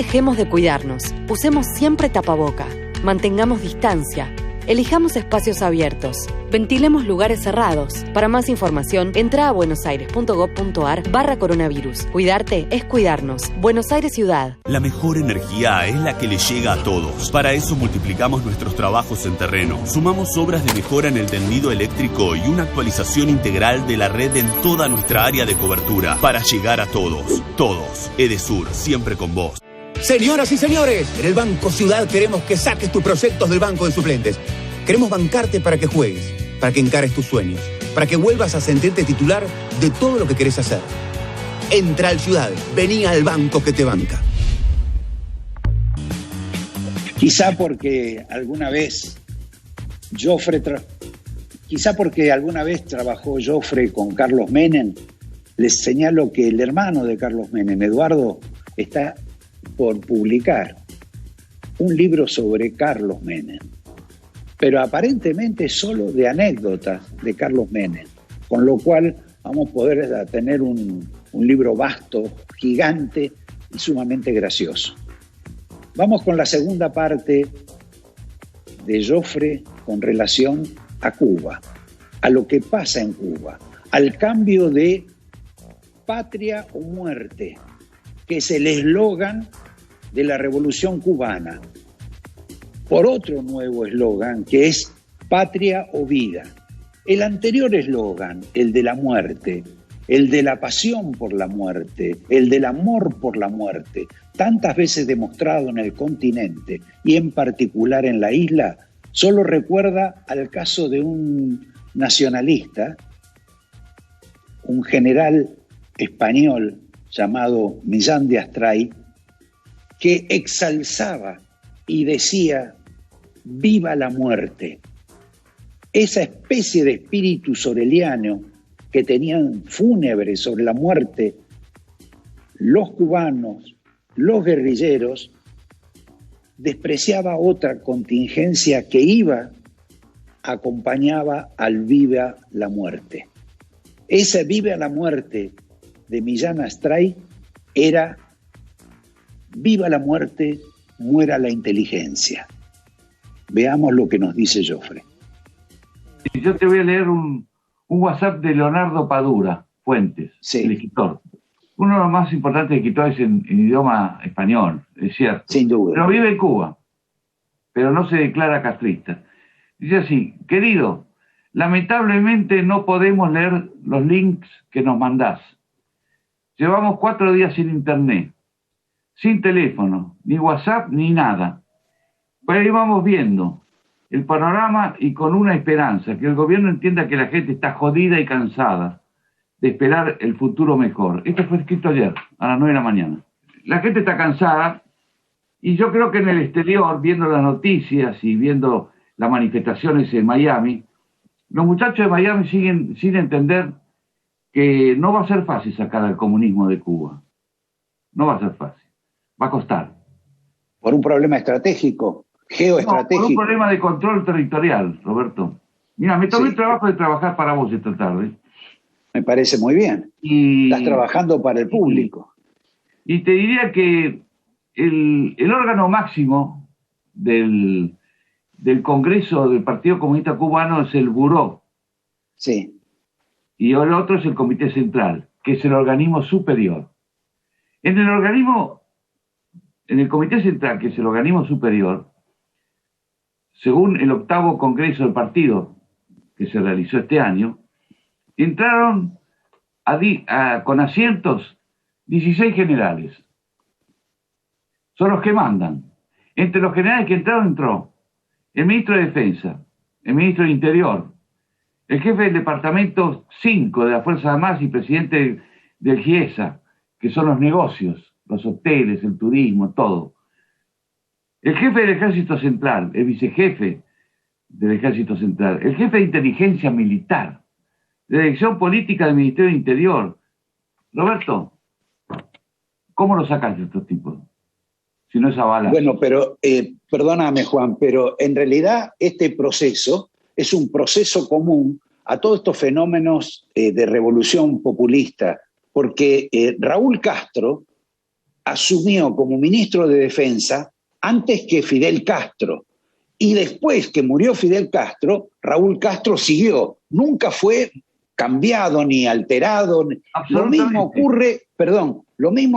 Dejemos de cuidarnos. Usemos siempre tapaboca. Mantengamos distancia. Elijamos espacios abiertos. Ventilemos lugares cerrados. Para más información, entra a buenosaires.gov.ar/coronavirus. Cuidarte es cuidarnos. Buenos Aires Ciudad. La mejor energía es la que le llega a todos. Para eso multiplicamos nuestros trabajos en terreno. Sumamos obras de mejora en el tendido eléctrico y una actualización integral de la red en toda nuestra área de cobertura. Para llegar a todos. Todos. Edesur, siempre con vos. Señoras y señores, en el Banco Ciudad queremos que saques tus proyectos del banco de suplentes. Queremos bancarte para que juegues, para que encares tus sueños, para que vuelvas a sentirte titular de todo lo que querés hacer. Entra al Ciudad, vení al banco que te banca. Quizá porque alguna vez trabajó Joffre con Carlos Menem, les señalo que el hermano de Carlos Menem, Eduardo, está por publicar un libro sobre Carlos Menem, pero aparentemente solo de anécdotas de Carlos Menem, con lo cual vamos a poder tener un libro vasto, gigante y sumamente gracioso. Vamos con la segunda parte de Joffre con relación a Cuba, a lo que pasa en Cuba, al cambio de patria o muerte, que es el eslogan de la Revolución Cubana, por otro nuevo eslogan que es patria o vida. El anterior eslogan, el de la muerte, el de la pasión por la muerte, el del amor por la muerte, tantas veces demostrado en el continente y en particular en la isla, solo recuerda al caso de un nacionalista, un general español llamado Millán de Astray, que exalzaba y decía «viva la muerte». Esa especie de espíritu soreliano que tenían fúnebre sobre la muerte los cubanos, los guerrilleros, despreciaba otra contingencia que acompañaba al «viva la muerte». Esa «viva la muerte» de Millán Astray era «viva la muerte, muera la inteligencia». Veamos lo que nos dice Joffre. Yo te voy a leer un WhatsApp de Leonardo Padura Fuentes, sí, el escritor. Uno de los más importantes escritores en idioma español, es cierto. Sin duda. Pero vive en Cuba, pero no se declara castrista. Dice así: querido, lamentablemente no podemos leer los links que nos mandás. Llevamos 4 días sin internet, sin teléfono, ni WhatsApp, ni nada. Pero ahí vamos viendo el panorama y con una esperanza, que el gobierno entienda que la gente está jodida y cansada de esperar el futuro mejor. Esto fue escrito ayer, a las 9 de la mañana. La gente está cansada y yo creo que en el exterior, viendo las noticias y viendo las manifestaciones en Miami, los muchachos de Miami siguen sin entender que no va a ser fácil sacar al comunismo de Cuba. No va a ser fácil. Va a costar. Por un problema estratégico, geoestratégico. No, por un problema de control territorial, Roberto. Mira, me tomé el trabajo de trabajar para vos esta tarde. Me parece muy bien. Estás trabajando para el público. Y te diría que el órgano máximo del Congreso del Partido Comunista Cubano es el Buró. Sí. Y el otro es el Comité Central, que es el organismo superior. En el Comité Central, que es el organismo superior, según el 8º Congreso del Partido, que se realizó este año, entraron con asientos 16 generales. Son los que mandan. Entre los generales que entró el ministro de Defensa, el ministro de Interior, el jefe del Departamento 5 de la Fuerza Armadas y presidente del GIESA, que son los negocios, los hoteles, el turismo, todo. El jefe del Ejército Central, el vicejefe del Ejército Central, el jefe de Inteligencia Militar, de Dirección Política del Ministerio del Interior. Roberto, ¿cómo lo sacas de estos tipos? Si no es a bala. Bueno, pero perdóname, Juan, pero en realidad este proceso es un proceso común a todos estos fenómenos de revolución populista, porque Raúl Castro asumió como ministro de Defensa antes que Fidel Castro. Y después que murió Fidel Castro, Raúl Castro siguió. Nunca fue cambiado ni alterado. Lo mismo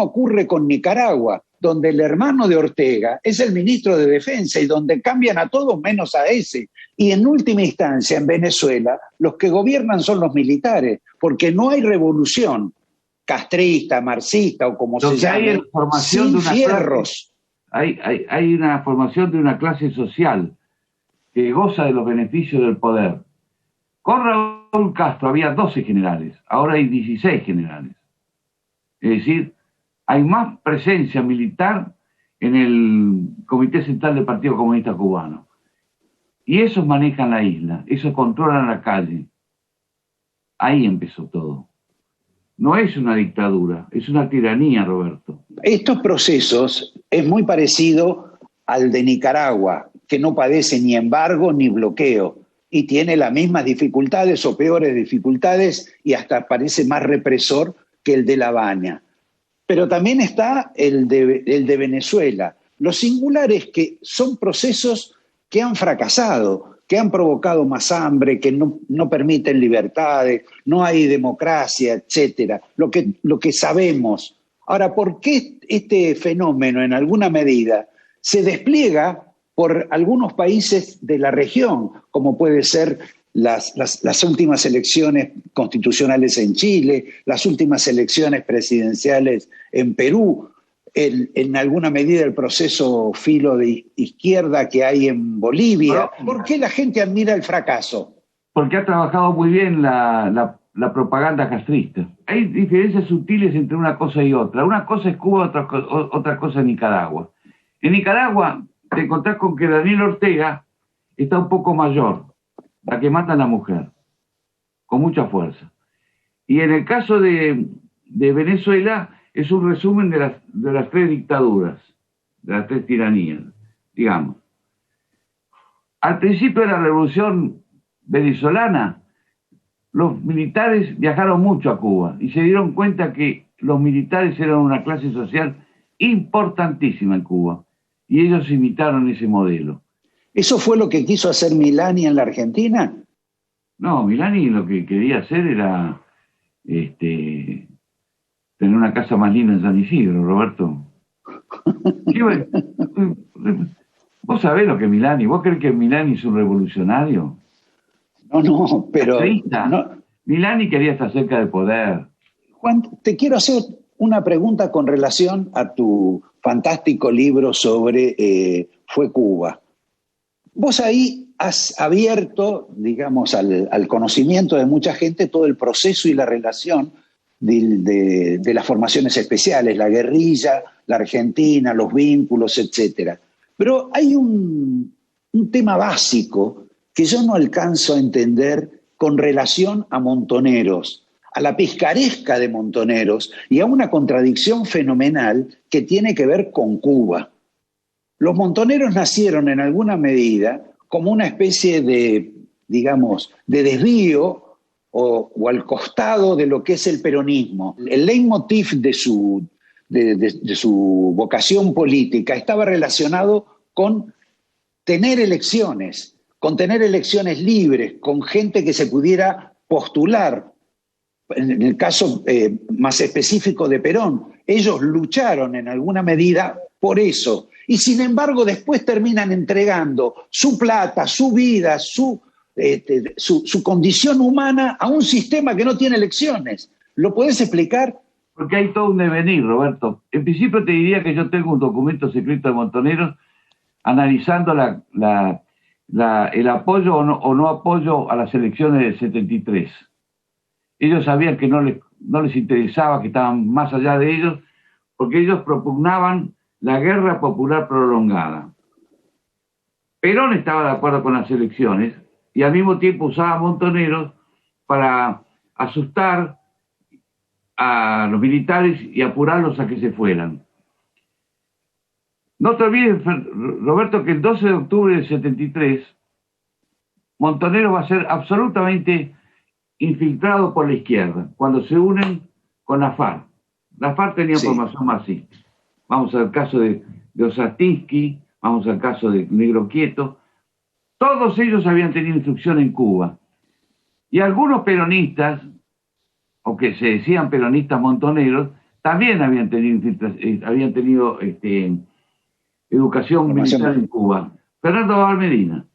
ocurre con Nicaragua, donde el hermano de Ortega es el ministro de Defensa y donde cambian a todos menos a ese. Y en última instancia, en Venezuela, los que gobiernan son los militares, porque no hay revolución castrista, marxista o como se llame, sin fierros. Hay una formación de una clase social que goza de los beneficios del poder. Con Raúl Castro había 12 generales, ahora hay 16 generales. Es decir, hay más presencia militar en el Comité Central del Partido Comunista Cubano. Y esos manejan la isla, esos controlan la calle. Ahí empezó todo. No es una dictadura, es una tiranía, Roberto. Estos procesos es muy parecido al de Nicaragua, que no padece ni embargo ni bloqueo, y tiene las mismas dificultades o peores dificultades, y hasta parece más represor que el de La Habana. Pero también está el de Venezuela. Lo singular es que son procesos que han fracasado, que han provocado más hambre, que no permiten libertades, no hay democracia, etcétera. Lo que sabemos. Ahora, ¿por qué este fenómeno en alguna medida se despliega por algunos países de la región, como puede ser las últimas elecciones constitucionales en Chile, las últimas elecciones presidenciales en Perú, en alguna medida el proceso filo de izquierda que hay en Bolivia? ¿Por qué la gente admira el fracaso? Porque ha trabajado muy bien la propaganda castrista. Hay diferencias sutiles entre una cosa y otra. Una cosa es Cuba, otra cosa es Nicaragua. En Nicaragua te encontrás con que Daniel Ortega está un poco mayor, la que mata a la mujer, con mucha fuerza. Y en el caso de Venezuela es un resumen de las tres dictaduras, de las tres tiranías, digamos. Al principio de la revolución venezolana, los militares viajaron mucho a Cuba y se dieron cuenta que los militares eran una clase social importantísima en Cuba. Y ellos imitaron ese modelo. ¿Eso fue lo que quiso hacer Milani en la Argentina? No, Milani lo que quería hacer era tener una casa más linda en San Isidro, Roberto. ¿Vos sabés lo que es Milani? ¿Vos crees que Milani es un revolucionario? No, pero... No. Milani quería estar cerca del poder. Juan, te quiero hacer una pregunta con relación a tu fantástico libro sobre Fue Cuba. Vos ahí has abierto, digamos, al conocimiento de mucha gente todo el proceso y la relación de las formaciones especiales, la guerrilla, la Argentina, los vínculos, etc. Pero hay un tema básico que yo no alcanzo a entender con relación a Montoneros, a la picaresca de Montoneros y a una contradicción fenomenal que tiene que ver con Cuba. Los Montoneros nacieron en alguna medida como una especie de, digamos, de desvío o al costado de lo que es el peronismo. El leitmotiv de su vocación política estaba relacionado con tener elecciones libres, con gente que se pudiera postular. En el caso más específico de Perón, ellos lucharon en alguna medida por eso. Y sin embargo después terminan entregando su plata, su vida, su condición humana a un sistema que no tiene elecciones. ¿Lo podés explicar? Porque hay todo un devenir, Roberto. En principio te diría que yo tengo un documento secreto de Montoneros analizando el apoyo o no apoyo a las elecciones del 73. Ellos sabían que no les interesaba, que estaban más allá de ellos, porque ellos propugnaban la guerra popular prolongada. Perón estaba de acuerdo con las elecciones y al mismo tiempo usaba Montoneros para asustar a los militares y apurarlos a que se fueran. No te olvides, Roberto, que el 12 de octubre del 73, Montoneros va a ser absolutamente infiltrado por la izquierda, cuando se unen con la FARC. La FARC tenía formación marxista. vamos al caso de Osatinsky, vamos al caso de Negro Quieto. Todos ellos habían tenido instrucción en Cuba. Y algunos peronistas, o que se decían peronistas montoneros, también habían tenido educación militar en Cuba. Fernando Abal Medina,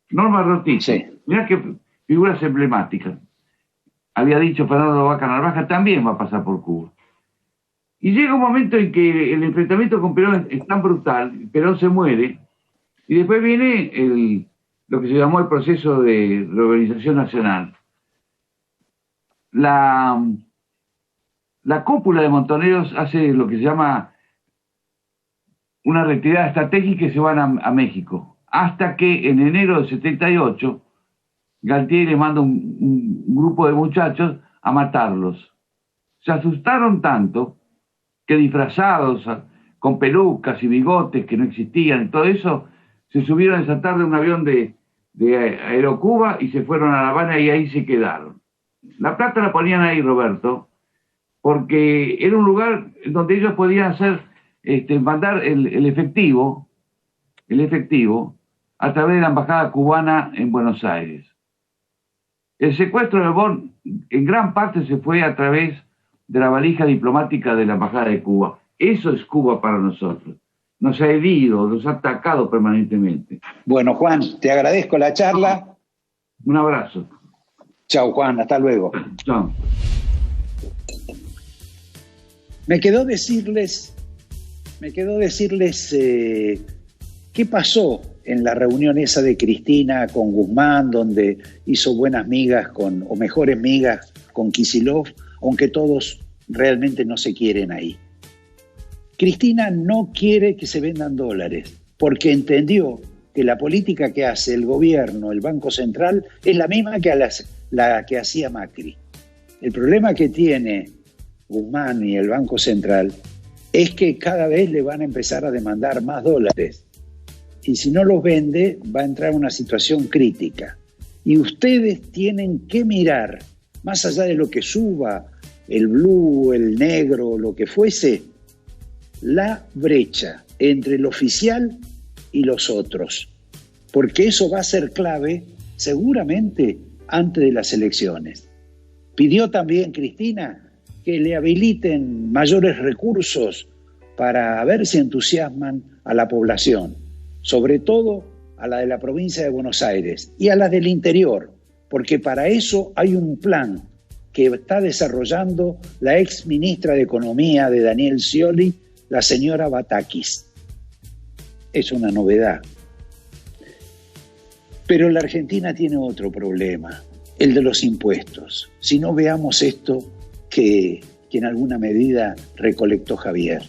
Norma Rotiz, mirá qué figuras emblemáticas. Había dicho Fernando Vaca Narvaja, también va a pasar por Cuba. Y llega un momento en que el enfrentamiento con Perón es tan brutal, Perón se muere, y después viene lo que se llamó el proceso de reorganización nacional. La cúpula de Montoneros hace lo que se llama una retirada estratégica y se van a México, hasta que en enero del 78 Galtieri manda un grupo de muchachos a matarlos. Se asustaron tanto que disfrazados con pelucas y bigotes que no existían y todo eso, se subieron esa tarde a un avión de Aerocuba y se fueron a La Habana y ahí se quedaron. La plata la ponían ahí, Roberto, porque era un lugar donde ellos podían mandar el efectivo a través de la embajada cubana en Buenos Aires. El secuestro de Bon en gran parte se fue a través de la valija diplomática de la embajada de Cuba. Eso es Cuba para nosotros. Nos ha herido, nos ha atacado permanentemente. Bueno, Juan, te agradezco la charla. Un abrazo. Chao, Juan, hasta luego. Chao. Me quedó decirles qué pasó en la reunión esa de Cristina con Guzmán, donde hizo buenas migas o mejores migas con Kicillof, aunque todos realmente no se quieren ahí. Cristina no quiere que se vendan dólares, porque entendió que la política que hace el gobierno, el Banco Central, es la misma que la que hacía Macri. El problema que tiene Guzmán y el Banco Central es que cada vez le van a empezar a demandar más dólares. Y si no los vende, va a entrar en una situación crítica. Y ustedes tienen que mirar, más allá de lo que suba, el blue, el negro, lo que fuese, la brecha entre el oficial y los otros. Porque eso va a ser clave, seguramente, antes de las elecciones. Pidió también Cristina que le habiliten mayores recursos para ver si entusiasman a la población, sobre todo a la de la provincia de Buenos Aires y a la del interior, porque para eso hay un plan que está desarrollando la ex ministra de Economía de Daniel Scioli, la señora Batakis. Es una novedad. Pero la Argentina tiene otro problema, el de los impuestos. Si no, veamos esto que en alguna medida recolectó Javier.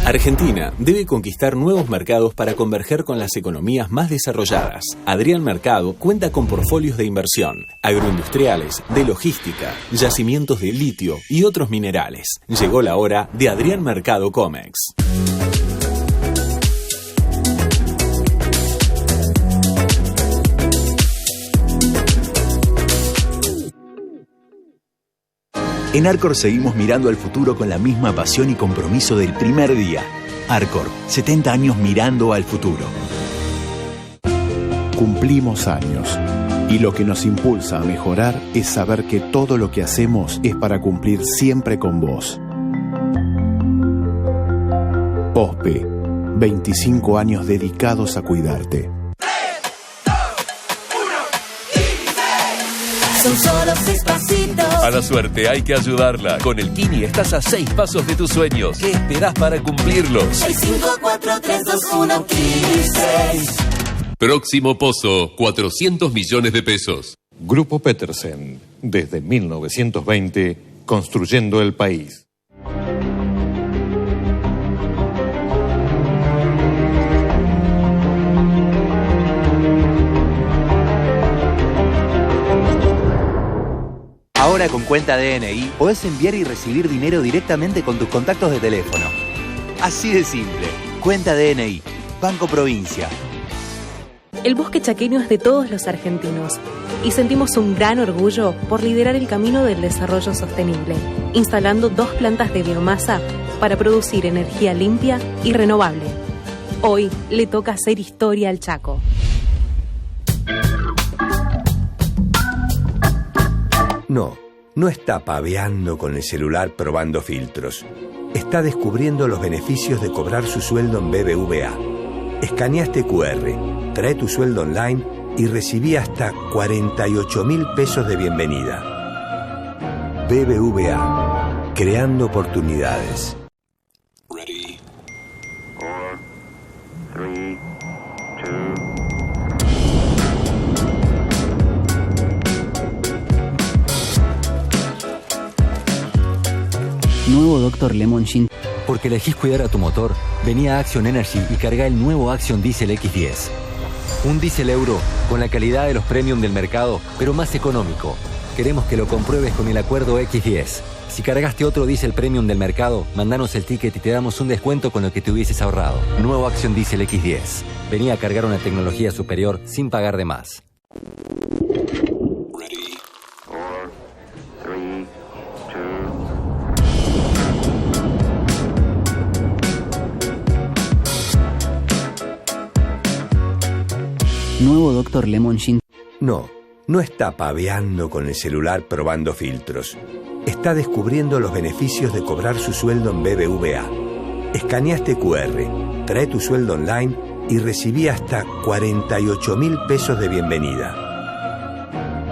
Argentina debe conquistar nuevos mercados para converger con las economías más desarrolladas. Adrián Mercado cuenta con portfolios de inversión, agroindustriales, de logística, yacimientos de litio y otros minerales. Llegó la hora de Adrián Mercado Comex. En Arcor seguimos mirando al futuro con la misma pasión y compromiso del primer día. Arcor, 70 años mirando al futuro. Cumplimos años. Y lo que nos impulsa a mejorar es saber que todo lo que hacemos es para cumplir siempre con vos. OSPE, 25 años dedicados a cuidarte. Son solo 6 pasitos. A la suerte hay que ayudarla. Con el Kini estás a 6 pasos de tus sueños. ¿Qué esperás para cumplirlos? 6, 5, 4, 3, 2, 1, Kini 6. Próximo pozo, 400 millones de pesos. Grupo Petersen, desde 1920, construyendo el país. Ahora con cuenta DNI podés enviar y recibir dinero directamente con tus contactos de teléfono. Así de simple. Cuenta DNI. Banco Provincia. El bosque chaqueño es de todos los argentinos y sentimos un gran orgullo por liderar el camino del desarrollo sostenible, instalando 2 plantas de biomasa para producir energía limpia y renovable. Hoy le toca hacer historia al Chaco. No está paveando con el celular probando filtros. Está descubriendo los beneficios de cobrar su sueldo en BBVA. Escanea este QR, trae tu sueldo online y recibí hasta 48.000 pesos de bienvenida. BBVA, creando oportunidades. Ready. 4, 3, 2. Nuevo Dr. Lemon Gin. Porque elegís cuidar a tu motor, vení a Action Energy y carga el nuevo Action Diesel X10. Un diésel euro con la calidad de los premium del mercado, pero más económico. Queremos que lo compruebes con el acuerdo X10. Si cargaste otro diésel premium del mercado, mandanos el ticket y te damos un descuento con lo que te hubieses ahorrado. Nuevo Action Diesel X10. Vení a cargar una tecnología superior sin pagar de más. Ready. 4, 3, 2. Nuevo Dr. Lemon Gin. No está paveando con el celular probando filtros. Está descubriendo los beneficios de cobrar su sueldo en BBVA. Escanea este QR, trae tu sueldo online y recibí hasta 48.000 pesos de bienvenida.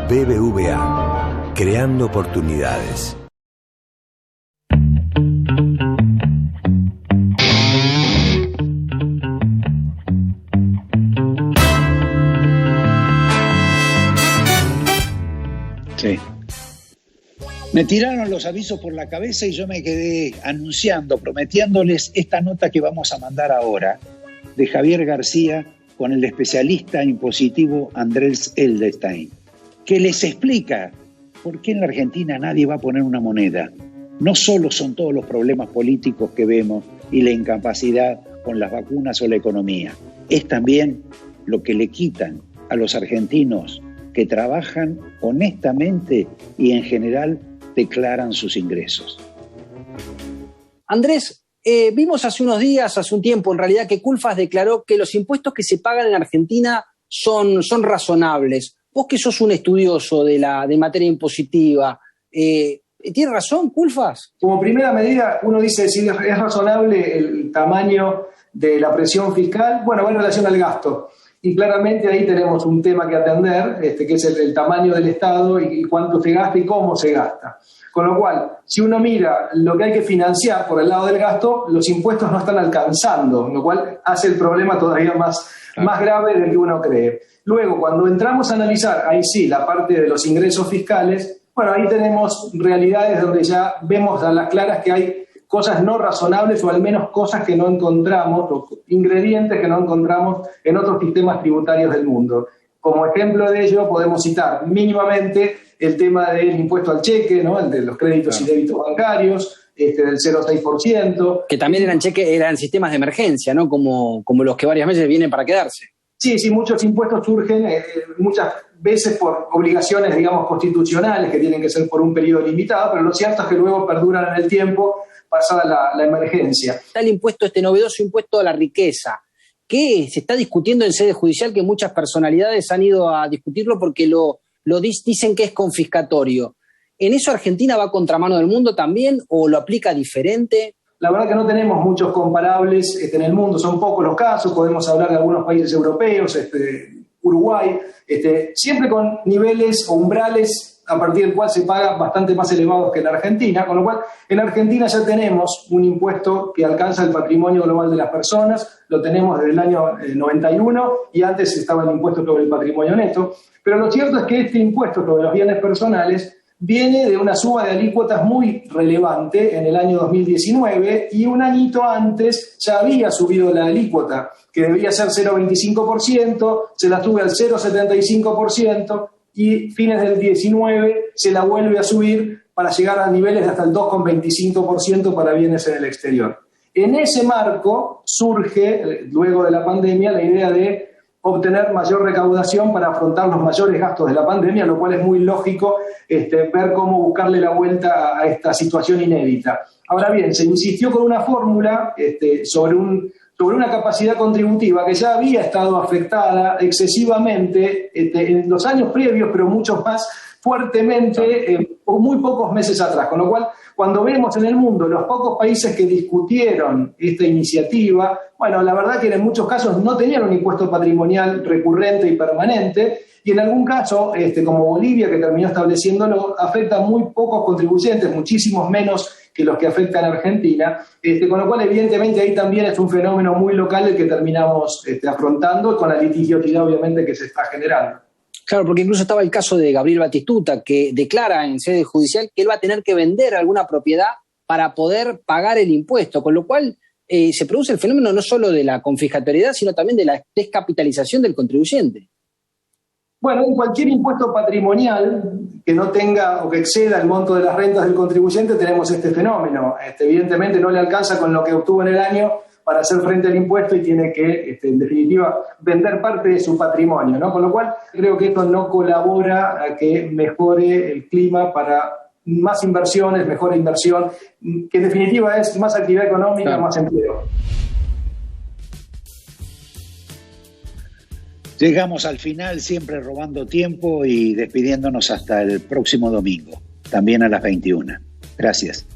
BBVA, creando oportunidades. Sí. Me tiraron los avisos por la cabeza y yo me quedé anunciando, prometiéndoles esta nota que vamos a mandar ahora de Javier García con el especialista impositivo Andrés Edelstein, que les explica por qué en la Argentina nadie va a poner una moneda. No solo son todos los problemas políticos que vemos y la incapacidad con las vacunas o la economía, es también lo que le quitan a los argentinos que trabajan honestamente y en general declaran sus ingresos. Andrés, vimos hace unos días, hace un tiempo en realidad, que Culfas declaró que los impuestos que se pagan en Argentina son razonables. Vos que sos un estudioso de materia impositiva, ¿tiene razón Culfas? Como primera medida, uno dice si es razonable el tamaño de la presión fiscal, bueno, va en relación al gasto. Y claramente ahí tenemos un tema que atender, que es el tamaño del Estado y cuánto se gasta y cómo se gasta. Con lo cual, si uno mira lo que hay que financiar por el lado del gasto, los impuestos no están alcanzando, lo cual hace el problema todavía más grave del que uno cree. Luego, cuando entramos a analizar, ahí sí, la parte de los ingresos fiscales, bueno, ahí tenemos realidades donde ya vemos a las claras que hay cosas no razonables o al menos cosas que no encontramos, o ingredientes que no encontramos en otros sistemas tributarios del mundo. Como ejemplo de ello podemos citar mínimamente el tema del impuesto al cheque, ¿no? El de los créditos y débitos bancarios, del 0,6%. Que también eran sistemas de emergencia, ¿no? Como los que varias veces vienen para quedarse. Sí, muchos impuestos surgen muchas veces por obligaciones, digamos, constitucionales que tienen que ser por un periodo limitado, pero lo cierto es que luego perduran en el tiempo pasada la emergencia. Está el impuesto, novedoso impuesto a la riqueza, que se está discutiendo en sede judicial, que muchas personalidades han ido a discutirlo porque lo dicen que es confiscatorio. ¿En eso Argentina va contramano del mundo también o lo aplica diferente? La verdad que no tenemos muchos comparables en el mundo, son pocos los casos, podemos hablar de algunos países europeos, Uruguay, siempre con niveles o umbrales a partir del cual se paga bastante más elevados que en Argentina, con lo cual en Argentina ya tenemos un impuesto que alcanza el patrimonio global de las personas, lo tenemos desde el año 91 y antes estaba el impuesto sobre el patrimonio neto, pero lo cierto es que este impuesto sobre los bienes personales viene de una suba de alícuotas muy relevante en el año 2019 y un añito antes ya había subido la alícuota, que debía ser 0,25%, se la sube al 0,75%, y fines del 19 se la vuelve a subir para llegar a niveles de hasta el 2,25% para bienes en el exterior. En ese marco surge, luego de la pandemia, la idea de obtener mayor recaudación para afrontar los mayores gastos de la pandemia, lo cual es muy lógico ver cómo buscarle la vuelta a esta situación inédita. Ahora bien, se insistió con una fórmula sobre una capacidad contributiva que ya había estado afectada excesivamente en los años previos, pero mucho más fuertemente muy pocos meses atrás. Con lo cual, cuando vemos en el mundo los pocos países que discutieron esta iniciativa, bueno, la verdad que en muchos casos no tenían un impuesto patrimonial recurrente y permanente, y en algún caso, como Bolivia, que terminó estableciéndolo, afecta a muy pocos contribuyentes, muchísimos menos que los que afectan a Argentina, con lo cual evidentemente ahí también es un fenómeno muy local el que terminamos afrontando, con la litigiosidad obviamente que se está generando. Claro, porque incluso estaba el caso de Gabriel Batistuta, que declara en sede judicial que él va a tener que vender alguna propiedad para poder pagar el impuesto, con lo cual se produce el fenómeno no solo de la confiscatoriedad, sino también de la descapitalización del contribuyente. Bueno, en cualquier impuesto patrimonial que no tenga o que exceda el monto de las rentas del contribuyente tenemos este fenómeno. Evidentemente no le alcanza con lo que obtuvo en el año para hacer frente al impuesto y tiene que, en definitiva, vender parte de su patrimonio, ¿no? Con lo cual, creo que esto no colabora a que mejore el clima para más inversiones, mejor inversión, que en definitiva es más actividad económica, claro, más empleo. Llegamos al final, siempre robando tiempo y despidiéndonos hasta el próximo domingo, también a las 21. Gracias.